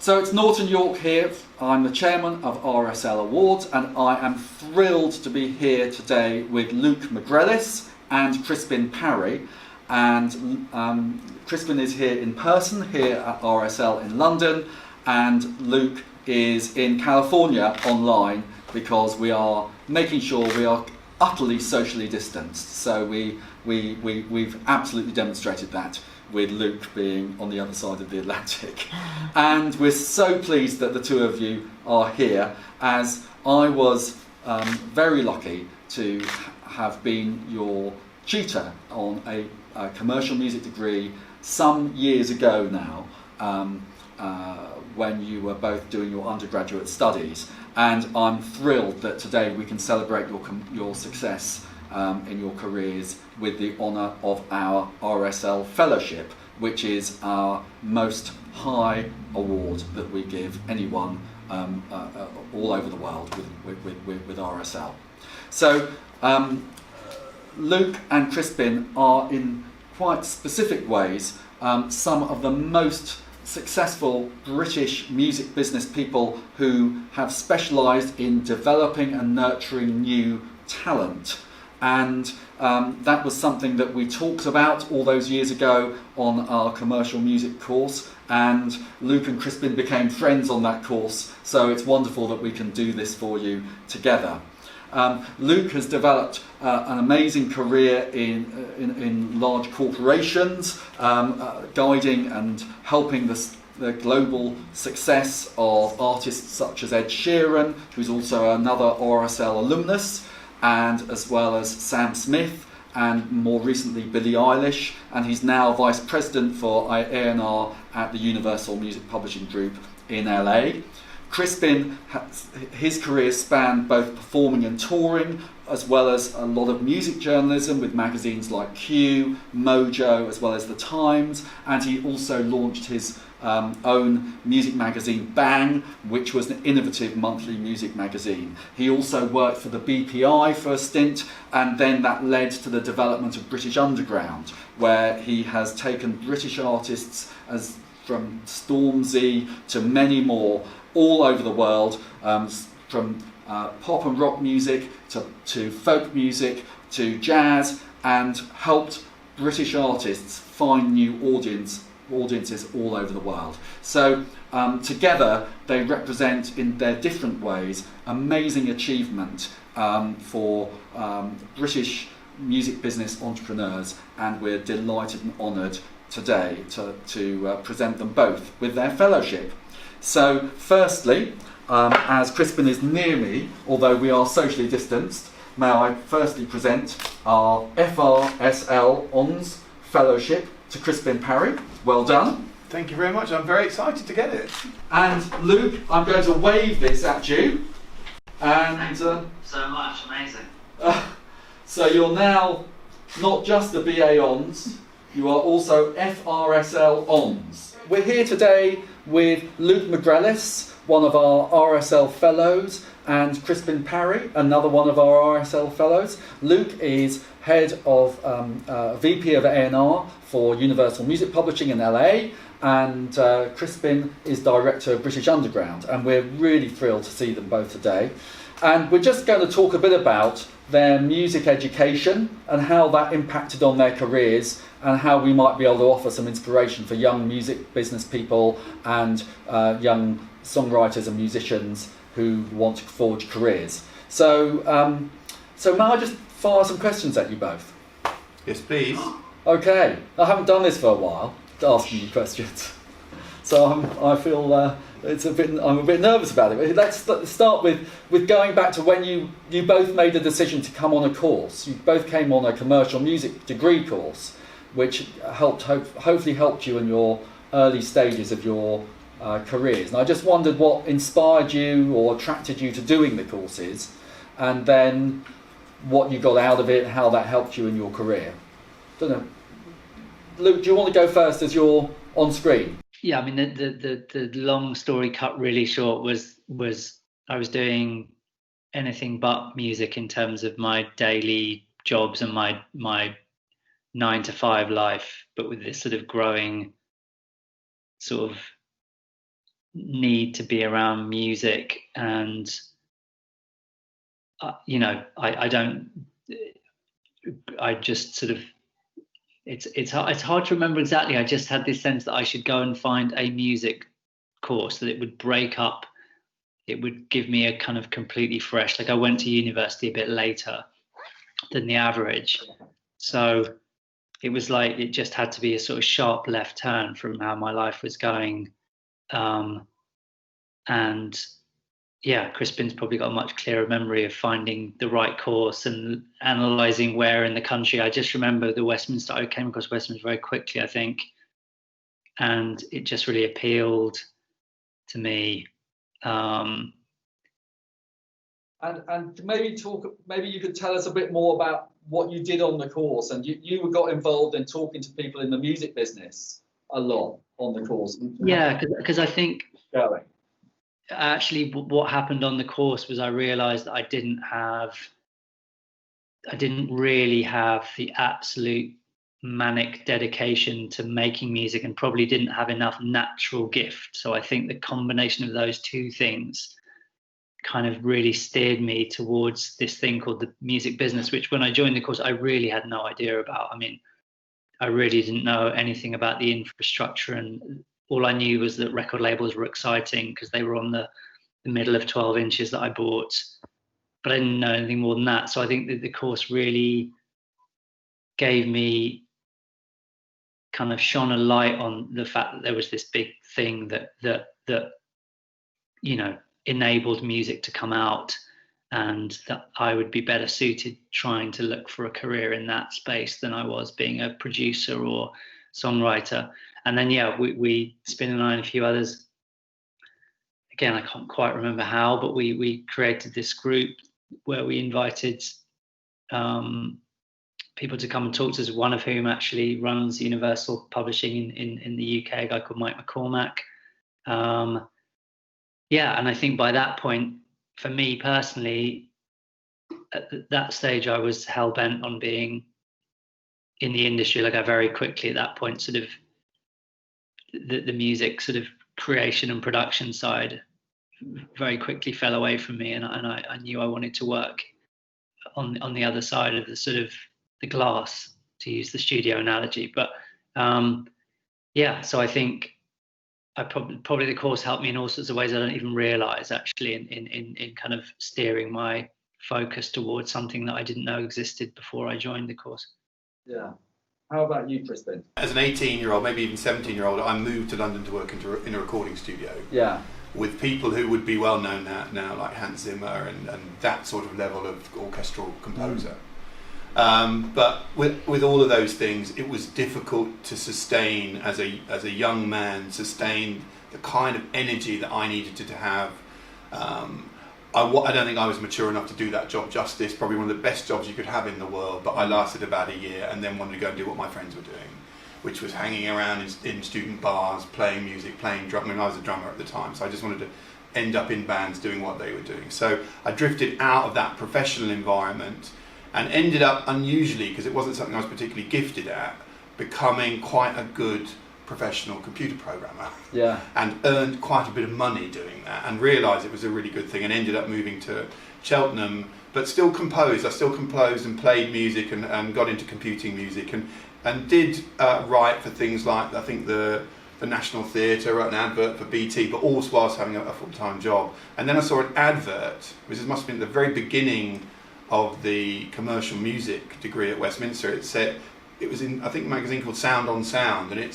So it's Norton York here. I'm the chairman of RSL Awards, and I am thrilled to be here today with Luke McGrellis and Crispin Parry. And Crispin is here in person here at RSL in London, and Luke is in California online because we are making sure we are utterly socially distanced. So we've absolutely demonstrated that, with Luke being on the other side of the Atlantic. And we're so pleased that the two of you are here, as I was very lucky to have been your tutor on a commercial music degree some years ago now, when you were both doing your undergraduate studies. And I'm thrilled that today we can celebrate your success in your careers with the honour of our RSL Fellowship, which is our most high award that we give anyone all over the world with RSL. So Luke and Crispin are, in quite specific ways, some of the most successful British music business people who have specialised in developing and nurturing new talent. And that was something that we talked about all those years ago on our commercial music course, and Luke and Crispin became friends on that course, so it's wonderful that we can do this for you together. Luke has developed an amazing career in large corporations, guiding and helping the global success of artists such as Ed Sheeran, who's also another RSL alumnus, and as well as Sam Smith, and more recently Billie Eilish, and he's now Vice President for A&R at the Universal Music Publishing Group in LA. Crispin, his career spanned both performing and touring, as well as a lot of music journalism with magazines like Q, Mojo, as well as The Times, and he also launched his own music magazine Bang, which was an innovative monthly music magazine. He also worked for the BPI for a stint, and then that led to the development of British Underground, where he has taken British artists from Stormzy to many more all over the world, from pop and rock music to folk music to jazz, and helped British artists find new audiences all over the world. So together they represent, in their different ways, amazing achievement for British music business entrepreneurs, and we're delighted and honoured today to present them both with their fellowship. So firstly, as Crispin is near me, although we are socially distanced, may I firstly present our FRSL ONS Fellowship to Crispin Parry. Well done. Thank you very much. I'm very excited to get it. And Luke, I'm going to wave this at you. And thank you so much. Amazing. So you're now not just the BA ONS, you are also FRSL ONS. We're here today with Luke McGrellis, one of our RSL Fellows, and Crispin Parry, another one of our RSL Fellows. Luke is head of VP of A&R for Universal Music Publishing in LA, and Crispin is director of British Underground, and we're really thrilled to see them both today. And we're just going to talk a bit about their music education and how that impacted on their careers, and how we might be able to offer some inspiration for young music business people and young songwriters and musicians who want to forge careers. So may I just fire some questions at you both? Yes, please. Okay, I haven't done this for a while, asking you questions, so I feel I'm a bit nervous about it. But let's start with going back to when you both made the decision to come on a course. You both came on a commercial music degree course, which hopefully helped you in your early stages of your careers. And I just wondered what inspired you or attracted you to doing the courses, and then what you got out of it, how that helped you in your career. Don't know. Luke, do you want to go first as you're on screen? Yeah, I mean, the long story cut really short was I was doing anything but music in terms of my daily jobs and my 9-to-5 life, but with this sort of growing sort of need to be around music, and I don't. I just sort of. It's hard to remember exactly. I just had this sense that I should go and find a music course that it would break up. It would give me a kind of completely fresh. Like, I went to university a bit later than the average, so it was like it just had to be a sort of sharp left turn from how my life was going. And yeah, Crispin's probably got a much clearer memory of finding the right course and analysing where in the country. I just remember I came across Westminster very quickly, I think, and it just really appealed to me. And maybe you could tell us a bit more about what you did on the course. And you got involved in talking to people in the music business a lot on the course. Yeah, because I think going. Actually, what happened on the course was I realised that I didn't really have the absolute manic dedication to making music, and probably didn't have enough natural gift. So I think the combination of those two things kind of really steered me towards this thing called the music business, which when I joined the course, I really had no idea about. I mean, I really didn't know anything about the infrastructure, and all I knew was that record labels were exciting because they were on the middle of 12 inches that I bought, but I didn't know anything more than that. So I think that the course really gave me, kind of shone a light on the fact that there was this big thing that enabled music to come out, and that I would be better suited trying to look for a career in that space than I was being a producer or songwriter. And then we Spin and I and a few others, again I can't quite remember how, but we created this group where we invited people to come and talk to us, one of whom actually runs Universal Publishing in the UK, a guy called Mike McCormack. And I think by that point, for me personally, at that stage, I was hell-bent on being in the industry. Like, I very quickly at that point sort of the music sort of creation and production side very quickly fell away from me, and I knew I wanted to work on the other side of the sort of the glass, to use the studio analogy. But so I think I probably the course helped me in all sorts of ways I don't even realise, actually, in kind of steering my focus towards something that I didn't know existed before I joined the course. Yeah. How about you, Crispin? As an 18-year-old, maybe even 17-year-old, I moved to London to work in a recording studio. Yeah. With people who would be well known now, like Hans Zimmer and that sort of level of orchestral composer. But with all of those things, it was difficult to sustain as a young man, sustain the kind of energy that I needed to have. I don't think I was mature enough to do that job justice. Probably one of the best jobs you could have in the world, but I lasted about a year and then wanted to go and do what my friends were doing, which was hanging around in student bars, playing music, playing drum. I mean, I was a drummer at the time, so I just wanted to end up in bands doing what they were doing. So I drifted out of that professional environment and ended up, unusually, because it wasn't something I was particularly gifted at, becoming quite a good professional computer programmer. Yeah. And earned quite a bit of money doing that, and realised it was a really good thing, and ended up moving to Cheltenham, but still composed. I still composed and played music and got into computing music and did write for things like, I think, the National Theatre, wrote an advert for BT, but also whilst having a full-time job. And then I saw an advert, which must have been at the very beginning of the commercial music degree at Westminster. It said, it was in, I think, a magazine called Sound on Sound, and it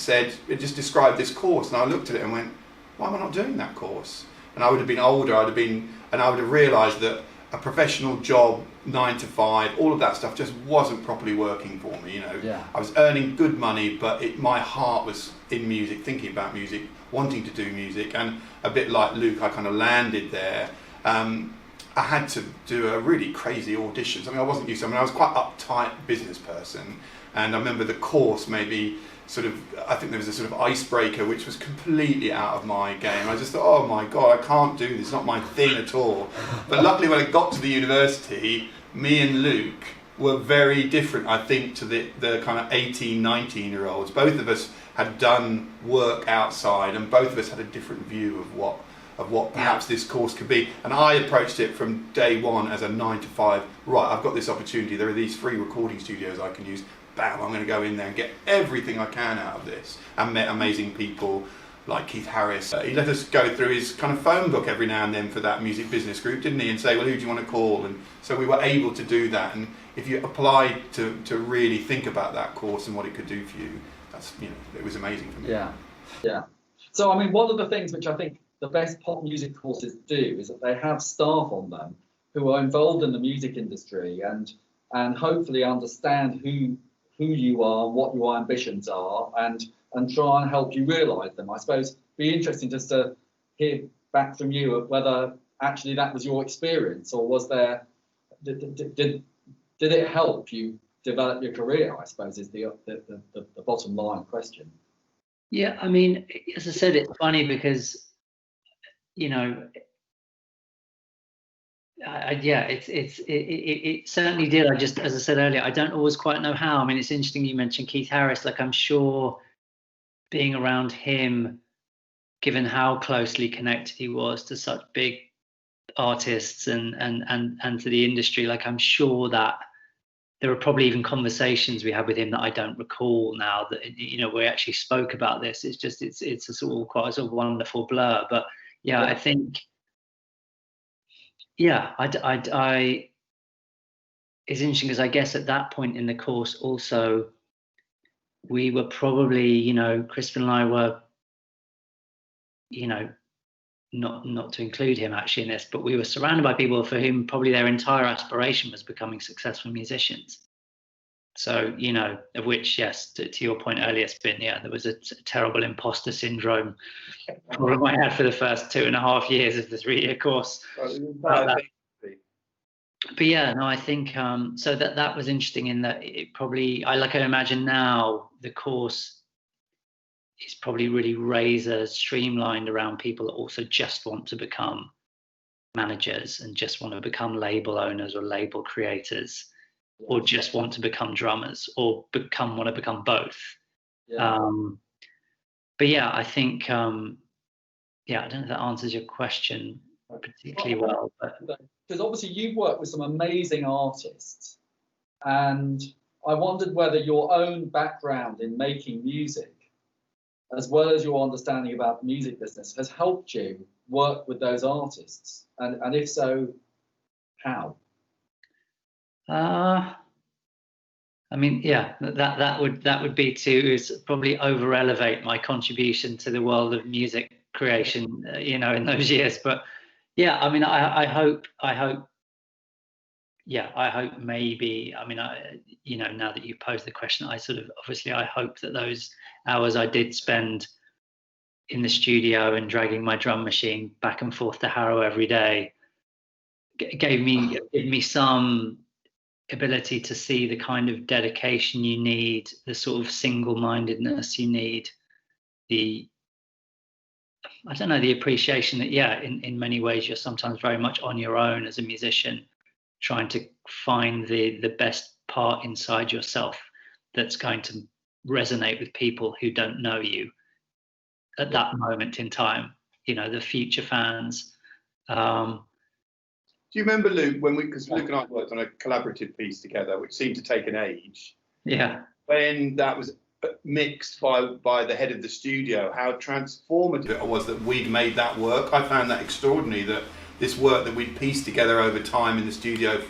just described this course, and I looked at it and went, why am I not doing that course? And I would have been older, and I would have realised that a professional job, 9 to 5, all of that stuff just wasn't properly working for me, Yeah. I was earning good money, but my heart was in music, thinking about music, wanting to do music, and a bit like Luke, I kind of landed there. I had to do a really crazy auditions. I mean, I wasn't used to. I was quite uptight business person, and I remember the course maybe I think there was a sort of icebreaker which was completely out of my game. I just thought, oh my God, I can't do this. It's not my thing at all. But luckily, when I got to the university, me and Luke were very different, I think, to the kind of 18, 19-year-olds. Both of us had done work outside, and both of us had a different view of what perhaps this course could be. And I approached it from day one as a 9 to 5. Right, I've got this opportunity. There are these free recording studios I can use. Bam, I'm going to go in there and get everything I can out of this. And met amazing people like Keith Harris. He let us go through his kind of phone book every now and then for that music business group, didn't he? And say, well, who do you want to call? And so we were able to do that. And if you applied to really think about that course and what it could do for you, that's, you know, it was amazing for me. Yeah. So, I mean, one of the things which I think the best pop music courses do is that they have staff on them who are involved in the music industry and hopefully understand who you are, what your ambitions are, and try and help you realise them. I suppose it'd be interesting just to hear back from you of whether actually that was your experience, or was there did it help you develop your career, I suppose, is the bottom line question. Yeah, I mean, as I said, it's funny because, you know, it certainly did. As I said earlier, I don't always quite know how. I mean, it's interesting you mentioned Keith Harris. Like, I'm sure being around him, given how closely connected he was to such big artists and to the industry, like, I'm sure that there were probably even conversations we had with him that I don't recall now, that, you know, we actually spoke about this. It's just, it's a sort of quite a sort of wonderful blur. But yeah, I think, yeah, I it's interesting because I guess at that point in the course also, we were probably, you know, Crispin and I were, you know, not to include him actually in this, but we were surrounded by people for whom probably their entire aspiration was becoming successful musicians. So, you know, of which, yes, to your point earlier, Spin, yeah, there was a terrible imposter syndrome problem I had for the first 2.5 years of the 3-year course. But yeah, no, I think so that was interesting in that it probably, I imagine now the course is probably really razor streamlined around people that also just want to become managers and just want to become label owners or label creators, or just want to become drummers, or want to become both. But yeah, I think I don't know if that answers your question particularly well, but because obviously you've worked with some amazing artists, and I wondered whether your own background in making music, as well as your understanding about the music business, has helped you work with those artists, and if so, how? I mean, yeah, that would be to probably over elevate my contribution to the world of music creation, you know, in those years. But yeah, I mean, I hope maybe, I mean, you know, now that you posed the question, I hope that those hours I did spend in the studio and dragging my drum machine back and forth to Harrow every day gave me some ability to see the kind of dedication you need, the sort of single-mindedness you need, the appreciation that, yeah, in many ways you're sometimes very much on your own as a musician, trying to find the best part inside yourself that's going to resonate with people who don't know you at that moment in time, you know, the future fans. Do you remember, Luke, because Luke and I worked on a collaborative piece together, which seemed to take an age? Yeah. When that was mixed by the head of the studio, how transformative it was that we'd made that work. I found that extraordinary, that this work that we'd pieced together over time in the studio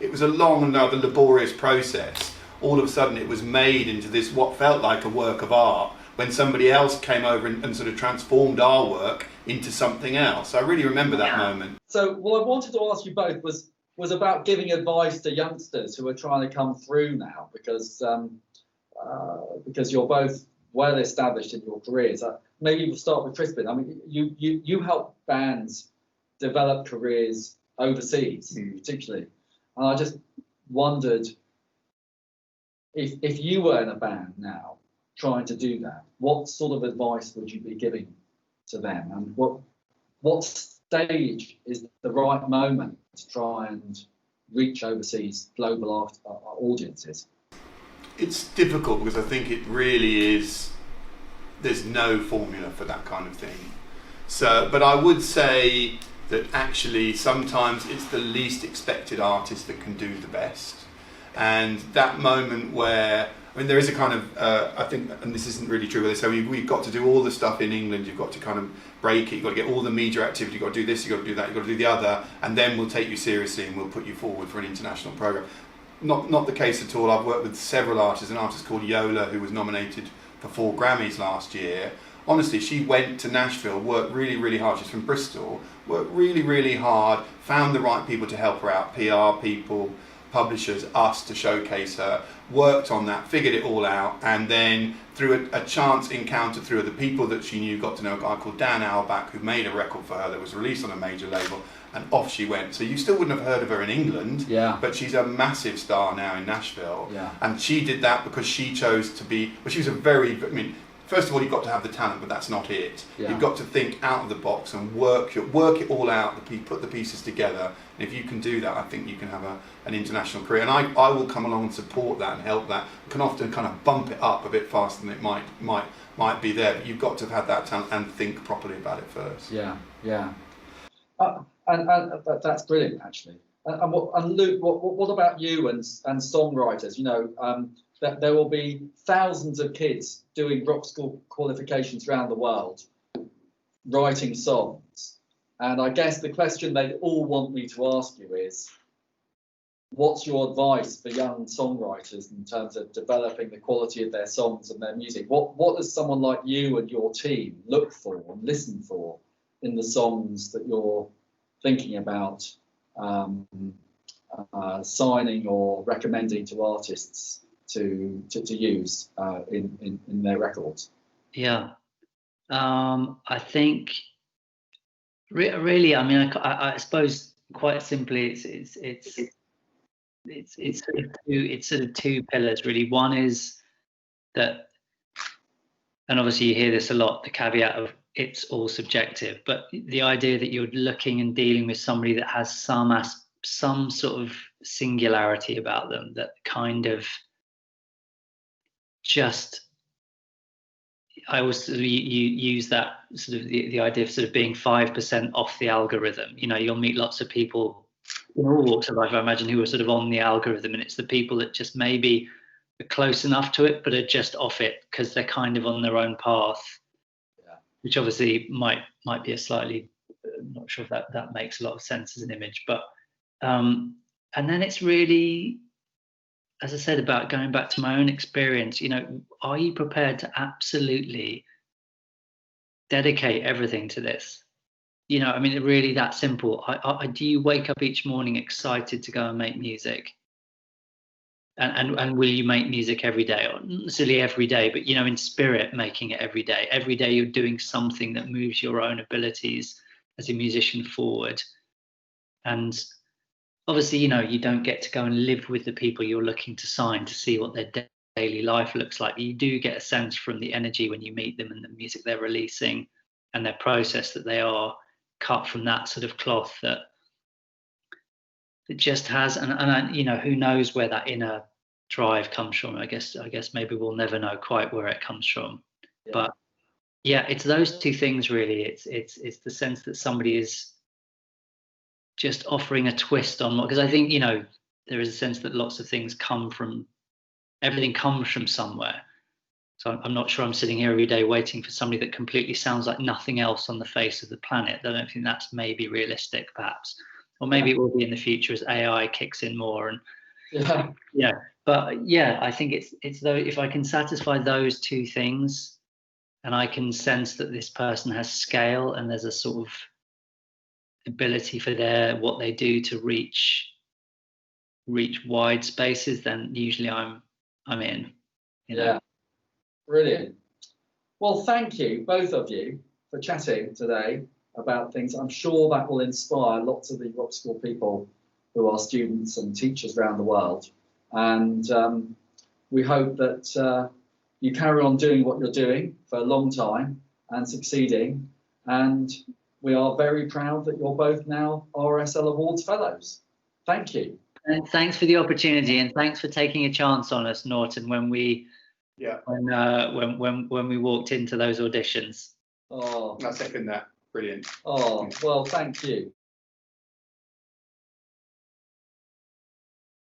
it was a long and rather laborious process. All of a sudden it was made into this, what felt like a work of art, when somebody else came over and sort of transformed our work into something else. I really remember that moment. So what I wanted to ask you both was about giving advice to youngsters who are trying to come through now, because you're both well established in your careers. Maybe we'll start with Crispin. I mean, you help bands develop careers overseas, particularly, and I just wondered if you were in a band now trying to do that, what sort of advice would you be giving to them, and what stage is the right moment to try and reach overseas global audiences? It's difficult because I think it really is there's no formula for that kind of thing. So, but I would say that actually sometimes it's the least expected artist that can do the best. And that moment where, I mean, there is a kind of, I think, and this isn't really true, but they say we've got to do all the stuff in England, you've got to kind of break it, you've got to get all the media activity, you've got to do this, you've got to do that, you've got to do the other, and then we'll take you seriously and we'll put you forward for an international programme. Not the case at all. I've worked with several artists, an artist called Yola who was nominated for 4 Grammys last year. Honestly, she went to Nashville, worked really, really hard. She's from Bristol, worked really, really hard, found the right people to help her out, PR people, publishers, us to showcase her, worked on that, figured it all out, and then through a chance encounter through other people that she knew, got to know a guy called Dan Albach who made a record for her that was released on a major label, and off she went. So you still wouldn't have heard of her in England, but she's a massive star now in Nashville. And she did that because she chose to be, well, she was a very, I mean, first of all, you've got to have the talent, but that's not it. You've got to think out of the box and work it all out, put the pieces together. And if you can do that, I think you can have an international career. And I will come along and support that and help that. Can often kind of bump it up a bit faster than it might be there. But you've got to have had that talent and think properly about it first. And that's brilliant, actually. And Luke, what about you and songwriters? You know, that there will be thousands of kids doing rock school qualifications around the world, writing songs. And I guess the question they all want me to ask you is, what's your advice for young songwriters in terms of developing the quality of their songs and their music? What does someone like you and your team look for and listen for in the songs that you're thinking about signing or recommending to artists to use in their records? I think really, I mean, I suppose quite simply, it's sort of two pillars really. One is that, and obviously you hear this a lot, the caveat of it's all subjective, but the idea that you're looking and dealing with somebody that has some sort of singularity about them, that kind of just, I always sort of use that sort of the idea of sort of being 5% off the algorithm. You know, you'll meet lots of people in all walks of life, I imagine, who are sort of on the algorithm, and it's the people that just maybe are close enough to it, but are just off it because they're kind of on their own path, which obviously might be a slightly, I'm not sure if that makes a lot of sense as an image, but and then it's really, as I said, about going back to my own experience, you know, are you prepared to absolutely dedicate everything to this? You know, I mean, really that simple. Do you wake up each morning excited to go and make music? And will you make music every day? Or not necessarily every day, but, you know, in spirit, making it every day. Every day you're doing something that moves your own abilities as a musician forward. And obviously, you know, you don't get to go and live with the people you're looking to sign to see what their daily life looks like. You do get a sense from the energy when you meet them and the music they're releasing and their process that they are cut from that sort of cloth that it just has, and you know, who knows where that inner drive comes from. I guess maybe we'll never know quite where it comes from. But yeah, it's those two things really. It's the sense that somebody is just offering a twist on what, because I think, you know, there is a sense that lots of things everything comes from somewhere. So I'm not sure I'm sitting here every day waiting for somebody that completely sounds like nothing else on the face of the planet. I don't think that's maybe realistic, perhaps. Or maybe it will be in the future as AI kicks in more. And but yeah, I think it's though, if I can satisfy those two things, and I can sense that this person has scale and there's a sort of ability for what they do to reach wide spaces, then usually I'm in. You know? Yeah, brilliant. Well, thank you, both of you, for chatting today about things. I'm sure that will inspire lots of the rock school people who are students and teachers around the world. And we hope that you carry on doing what you're doing for a long time and succeeding. And we are very proud that you're both now RSL Awards Fellows. Thank you. And thanks for the opportunity, and thanks for taking a chance on us, Norton, when we Yeah. When we walked into those auditions. Oh, I second that. Brilliant. oh, well, thank you.